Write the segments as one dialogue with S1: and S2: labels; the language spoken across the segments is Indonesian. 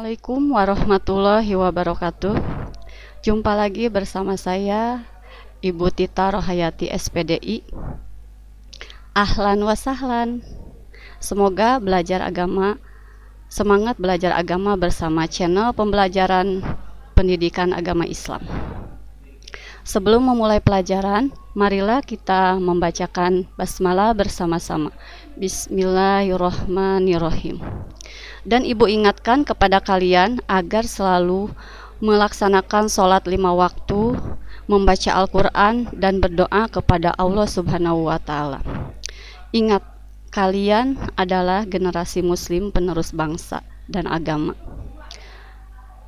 S1: Assalamualaikum warahmatullahi wabarakatuh. Jumpa lagi bersama saya Ibu Tita Rohayati SPDI. Ahlan wa sahlan. Semoga semangat belajar agama bersama channel pembelajaran pendidikan agama Islam. Sebelum memulai pelajaran, marilah kita membacakan basmalah bersama-sama. Bismillahirrahmanirrahim. Dan ibu ingatkan kepada kalian agar selalu melaksanakan sholat 5 waktu, membaca Al-Quran, dan berdoa kepada Allah Subhanahu wa Ta'ala. Ingat, kalian adalah generasi Muslim penerus bangsa dan agama.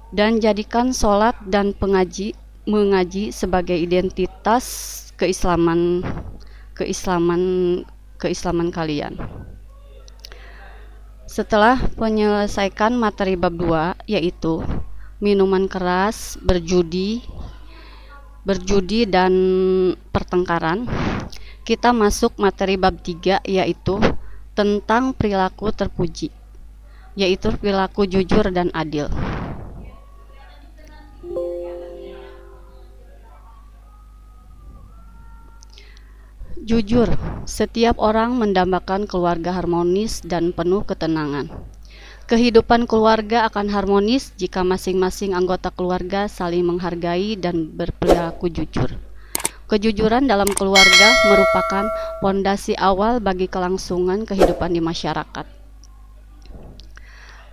S1: Dan jadikan sholat dan mengaji sebagai identitas keislaman kalian. Setelah menyelesaikan materi bab 2, yaitu minuman keras, berjudi dan pertengkaran, kita masuk materi bab 3, yaitu tentang perilaku terpuji, yaitu perilaku jujur dan adil. Jujur, setiap orang mendambakan keluarga harmonis dan penuh ketenangan. Kehidupan keluarga akan harmonis jika masing-masing anggota keluarga saling menghargai dan berperilaku jujur. Kejujuran dalam keluarga merupakan fondasi awal bagi kelangsungan kehidupan di masyarakat.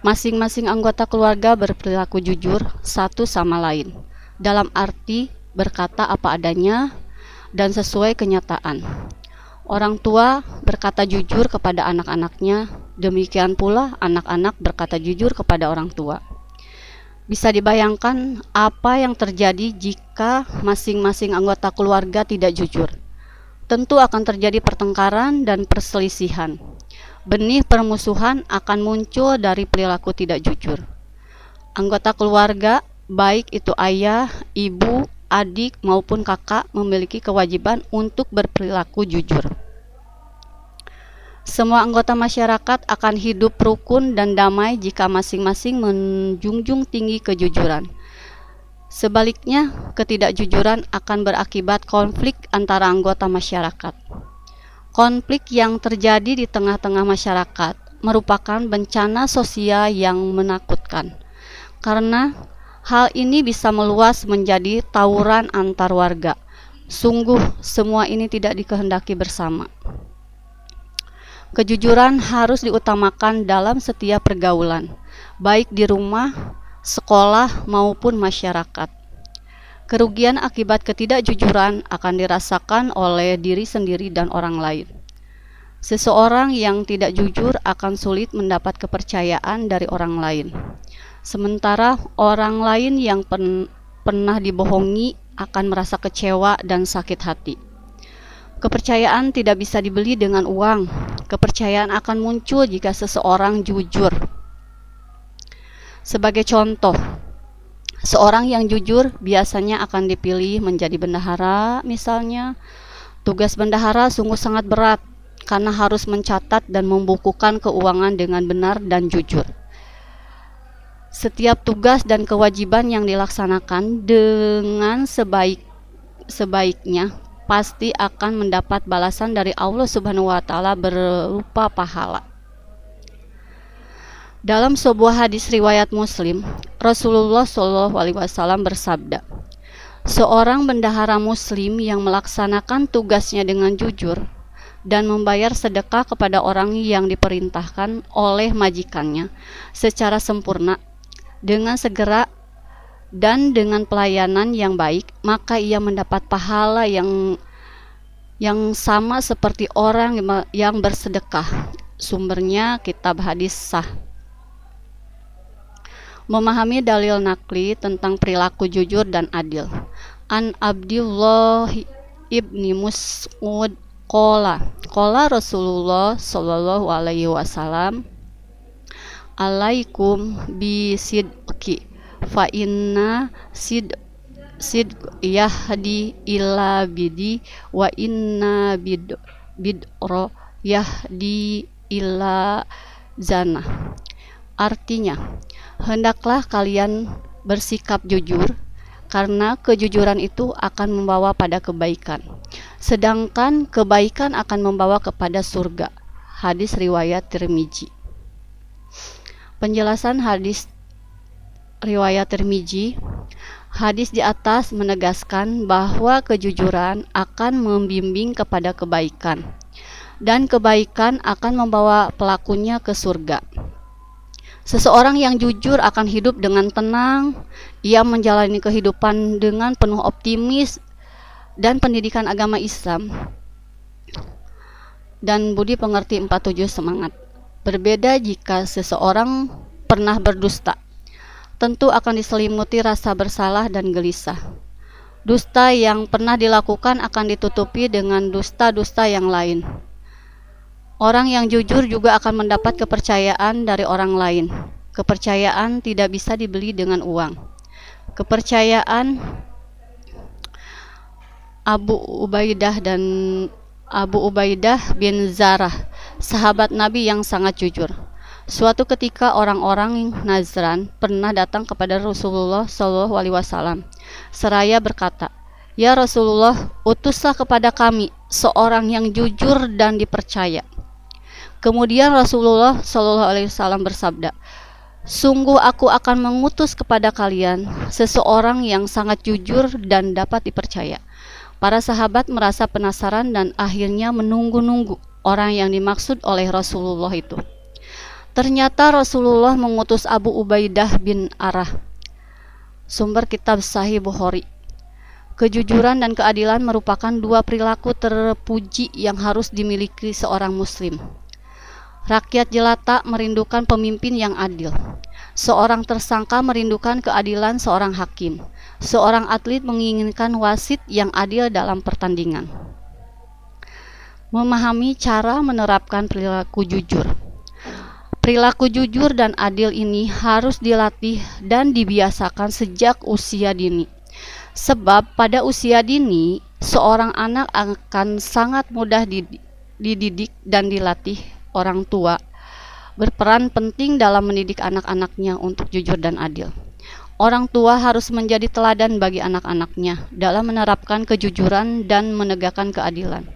S1: Masing-masing anggota keluarga berperilaku jujur satu sama lain, dalam arti berkata apa adanya dan sesuai kenyataan. Orang tua berkata jujur kepada anak-anaknya, demikian pula anak-anak berkata jujur kepada orang tua. Bisa dibayangkan apa yang terjadi jika masing-masing anggota keluarga tidak jujur. Tentu akan terjadi pertengkaran dan perselisihan. Benih permusuhan akan muncul dari perilaku tidak jujur. Anggota keluarga, baik itu ayah, ibu, adik maupun kakak, memiliki kewajiban untuk berperilaku jujur. Semua anggota masyarakat akan hidup rukun dan damai jika masing-masing menjunjung tinggi kejujuran. Sebaliknya, ketidakjujuran akan berakibat konflik antara anggota masyarakat. Konflik yang terjadi di tengah-tengah masyarakat merupakan bencana sosial yang menakutkan, karena hal ini bisa meluas menjadi tawuran antar warga. Sungguh, semua ini tidak dikehendaki bersama. Kejujuran harus diutamakan dalam setiap pergaulan, baik di rumah, sekolah, maupun masyarakat. Kerugian akibat ketidakjujuran akan dirasakan oleh diri sendiri dan orang lain. Seseorang yang tidak jujur akan sulit mendapat kepercayaan dari orang lain. Sementara orang lain yang pernah dibohongi akan merasa kecewa dan sakit hati. Kepercayaan tidak bisa dibeli dengan uang. Kepercayaan akan muncul jika seseorang jujur. Sebagai contoh, seorang yang jujur biasanya akan dipilih menjadi bendahara misalnya. Tugas bendahara sungguh sangat berat karena harus mencatat dan membukukan keuangan dengan benar dan jujur. Setiap tugas dan kewajiban yang dilaksanakan dengan sebaiknya pasti akan mendapat balasan dari Allah Subhanahu wa Ta'ala berupa pahala. Dalam sebuah hadis riwayat Muslim, Rasulullah SAW bersabda, seorang bendahara Muslim yang melaksanakan tugasnya dengan jujur dan membayar sedekah kepada orang yang diperintahkan oleh majikannya secara sempurna, dengan segera dan dengan pelayanan yang baik, maka ia mendapat pahala yang sama seperti orang yang bersedekah. Sumbernya kitab hadis sah. Memahami dalil nakli tentang perilaku jujur dan adil. An Abdullah ibni Mas'ud qala Rasulullah sallallahu alaihi wasallam, alaikum bisidqi fa inna sidq yahdi ila bidi wa inna bid'ro yahdi ila zana. Artinya, hendaklah kalian bersikap jujur, karena kejujuran itu akan membawa pada kebaikan, sedangkan kebaikan akan membawa kepada surga. Hadis riwayat Tirmizi. Penjelasan hadis riwayat Tirmizi. Hadis di atas menegaskan bahwa kejujuran akan membimbing kepada kebaikan, dan kebaikan akan membawa pelakunya ke surga. Seseorang yang jujur akan hidup dengan tenang, ia menjalani kehidupan dengan penuh optimis dan pendidikan agama Islam dan budi pengerti 47 semangat. Berbeda jika seseorang pernah berdusta, tentu akan diselimuti rasa bersalah dan gelisah. Dusta yang pernah dilakukan akan ditutupi dengan dusta-dusta yang lain. Orang yang jujur juga akan mendapat kepercayaan dari orang lain. Kepercayaan tidak bisa dibeli dengan uang. Kepercayaan Abu Ubaidah bin Zarah, sahabat Nabi yang sangat jujur. Suatu ketika orang-orang Najran pernah datang kepada Rasulullah SAW. Seraya berkata, "Ya Rasulullah, utuslah kepada kami seorang yang jujur dan dipercaya." Kemudian Rasulullah SAW bersabda, "Sungguh aku akan mengutus kepada kalian seseorang yang sangat jujur dan dapat dipercaya." Para sahabat merasa penasaran dan akhirnya menunggu-nunggu orang yang dimaksud oleh Rasulullah itu. Ternyata Rasulullah mengutus Abu Ubaidah bin Arah. Sumber kitab Sahih Bukhari. Kejujuran dan keadilan merupakan dua perilaku terpuji yang harus dimiliki seorang muslim. Rakyat jelata merindukan pemimpin yang adil. Seorang tersangka merindukan keadilan seorang hakim. Seorang atlet menginginkan wasit yang adil dalam pertandingan. Memahami cara menerapkan perilaku jujur. Perilaku jujur dan adil ini harus dilatih dan dibiasakan sejak usia dini. Sebab pada usia dini, seorang anak akan sangat mudah dididik dan dilatih. Orang tua berperan penting dalam mendidik anak-anaknya untuk jujur dan adil. Orang tua harus menjadi teladan bagi anak-anaknya dalam menerapkan kejujuran dan menegakkan keadilan.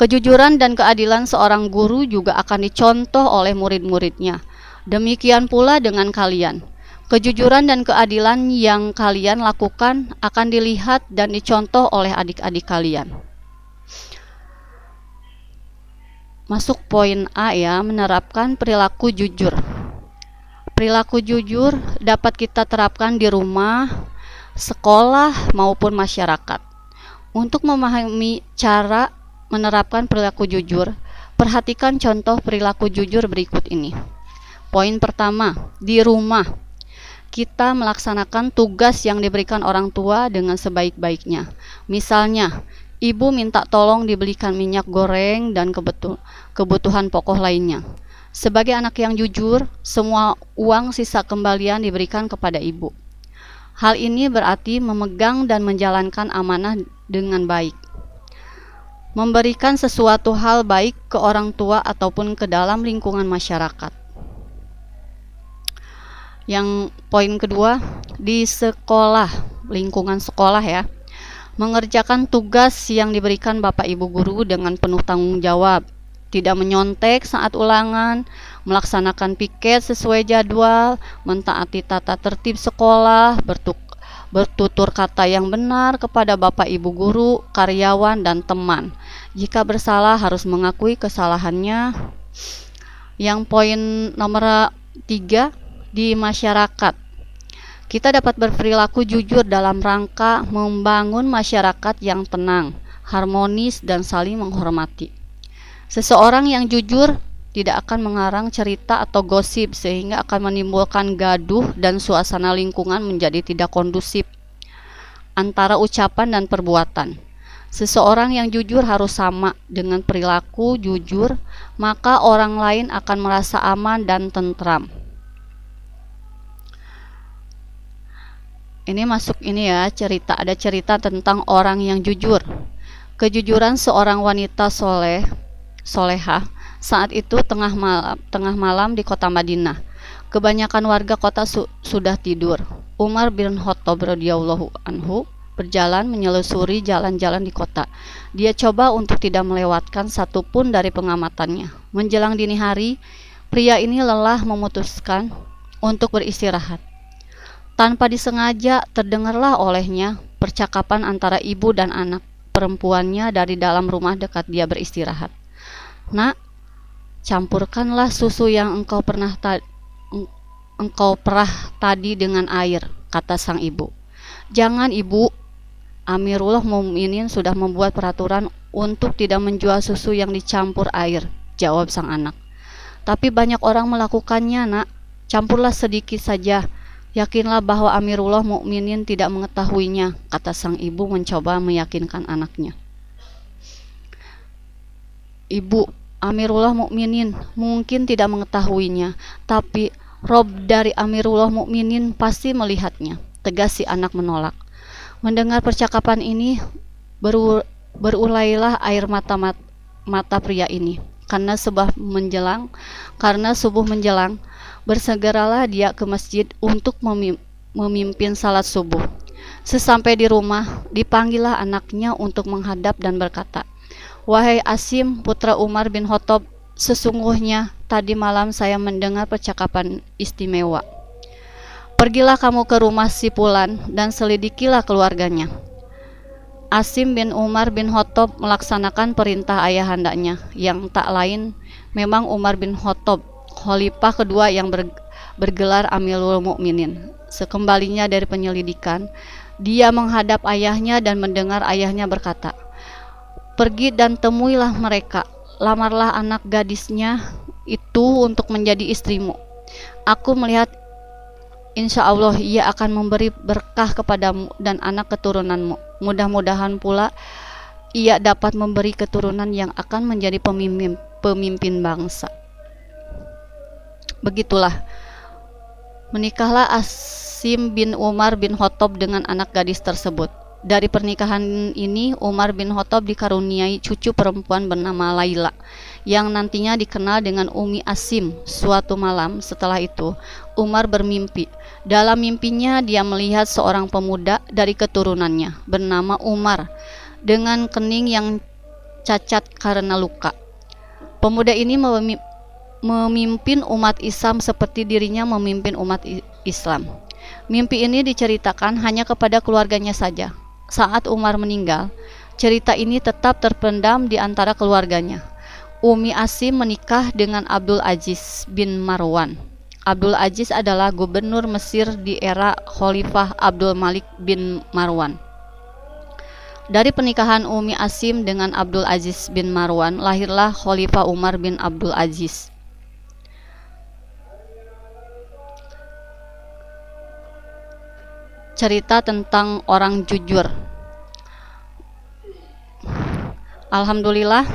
S1: Kejujuran dan keadilan seorang guru juga akan dicontoh oleh murid-muridnya. Demikian pula dengan kalian. Kejujuran dan keadilan yang kalian lakukan akan dilihat dan dicontoh oleh adik-adik kalian. Masuk poin A ya, menerapkan perilaku jujur. Perilaku jujur dapat kita terapkan di rumah, sekolah, maupun masyarakat. Untuk memahami cara menerapkan perilaku jujur, perhatikan contoh perilaku jujur berikut ini. Poin pertama, di rumah. Kita melaksanakan tugas yang diberikan orang tua dengan sebaik-baiknya. Misalnya, ibu minta tolong dibelikan minyak goreng dan kebutuhan pokok lainnya. Sebagai anak yang jujur, semua uang sisa kembalian diberikan kepada ibu. Hal ini berarti memegang dan menjalankan amanah dengan baik. Memberikan sesuatu hal baik ke orang tua ataupun ke dalam lingkungan masyarakat. Yang poin kedua, di sekolah, lingkungan sekolah ya. Mengerjakan tugas yang diberikan Bapak Ibu guru dengan penuh tanggung jawab. Tidak menyontek saat ulangan, melaksanakan piket sesuai jadwal, mentaati tata tertib sekolah, bertutur kata yang benar kepada Bapak Ibu guru, karyawan, dan teman. Jika bersalah harus mengakui kesalahannya. Yang poin nomor 3, di masyarakat. Kita dapat berperilaku jujur dalam rangka membangun masyarakat yang tenang, harmonis, dan saling menghormati. Seseorang yang jujur tidak akan mengarang cerita atau gosip sehingga akan menimbulkan gaduh dan suasana lingkungan menjadi tidak kondusif antara ucapan dan perbuatan. Seseorang yang jujur harus sama dengan perilaku jujur, maka orang lain akan merasa aman dan tentram. Ini masuk ini ya, ada cerita tentang orang yang jujur. Kejujuran seorang wanita solehah Saat itu tengah malam di kota Madinah. Kebanyakan warga kota sudah tidur. Umar bin Khattab radhiyallahu anhu berjalan menelusuri jalan-jalan di kota. Dia coba untuk tidak melewatkan satupun dari pengamatannya. Menjelang dini hari, pria ini lelah memutuskan untuk beristirahat. Tanpa disengaja terdengarlah olehnya percakapan antara ibu dan anak perempuannya dari dalam rumah dekat dia beristirahat. "Nak, campurkanlah susu yang engkau perah tadi dengan air," kata sang ibu. "Jangan, Ibu. Amirullah Mukminin sudah membuat peraturan untuk tidak menjual susu yang dicampur air," jawab sang anak. "Tapi banyak orang melakukannya, Nak. Campurlah sedikit saja. Yakinlah bahwa Amirullah Mukminin tidak mengetahuinya," kata sang ibu mencoba meyakinkan anaknya. "Ibu, Amirullah Mukminin mungkin tidak mengetahuinya, tapi Rob dari Amirullah Mukminin pasti melihatnya," tegas si anak menolak. Mendengar percakapan ini, berulailah air mata pria ini. Karena subuh menjelang, bersegeralah dia ke masjid untuk memimpin salat subuh. Sesampai di rumah, dipanggillah anaknya untuk menghadap dan berkata, "Wahai Asim, putra Umar bin Khattab, sesungguhnya tadi malam saya mendengar percakapan istimewa. Pergilah kamu ke rumah si Fulan dan selidikilah keluarganya." Asim bin Umar bin Khattab melaksanakan perintah ayahandanya yang tak lain memang Umar bin Khattab, khalifah kedua yang bergelar Amirul Mukminin. Sekembalinya dari penyelidikan, dia menghadap ayahnya dan mendengar ayahnya berkata, "Pergi dan temuilah mereka, lamarlah anak gadisnya itu untuk menjadi istrimu. Aku melihat insya Allah ia akan memberi berkah kepadamu dan anak keturunanmu. Mudah-mudahan pula ia dapat memberi keturunan yang akan menjadi pemimpin bangsa." Begitulah menikahlah Asim bin Umar bin Khattab dengan anak gadis tersebut. Dari pernikahan ini, Umar bin Khattab dikaruniai cucu perempuan bernama Laila, yang nantinya dikenal dengan Ummi Asim. Suatu malam setelah itu, Umar bermimpi. Dalam mimpinya, dia melihat seorang pemuda dari keturunannya bernama Umar dengan kening yang cacat karena luka. Pemuda ini memimpin umat Islam seperti dirinya memimpin umat Islam. Mimpi ini diceritakan hanya kepada keluarganya saja. Saat Umar meninggal, cerita ini tetap terpendam di antara keluarganya. Ummi Asim menikah dengan Abdul Aziz bin Marwan. Abdul Aziz adalah gubernur Mesir di era Khalifah Abdul Malik bin Marwan. Dari pernikahan Ummi Asim dengan Abdul Aziz bin Marwan, lahirlah Khalifah Umar bin Abdul Aziz. Cerita tentang orang jujur. Alhamdulillah,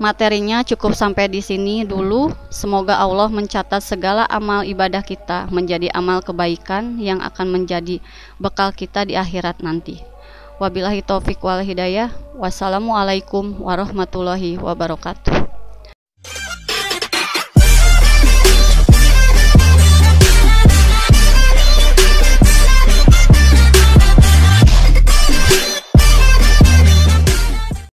S1: materinya cukup sampai di sini dulu. Semoga Allah mencatat segala amal ibadah kita menjadi amal kebaikan yang akan menjadi bekal kita di akhirat nanti. Wabillahi taufiq wal hidayah. Wassalamualaikum warahmatullahi wabarakatuh.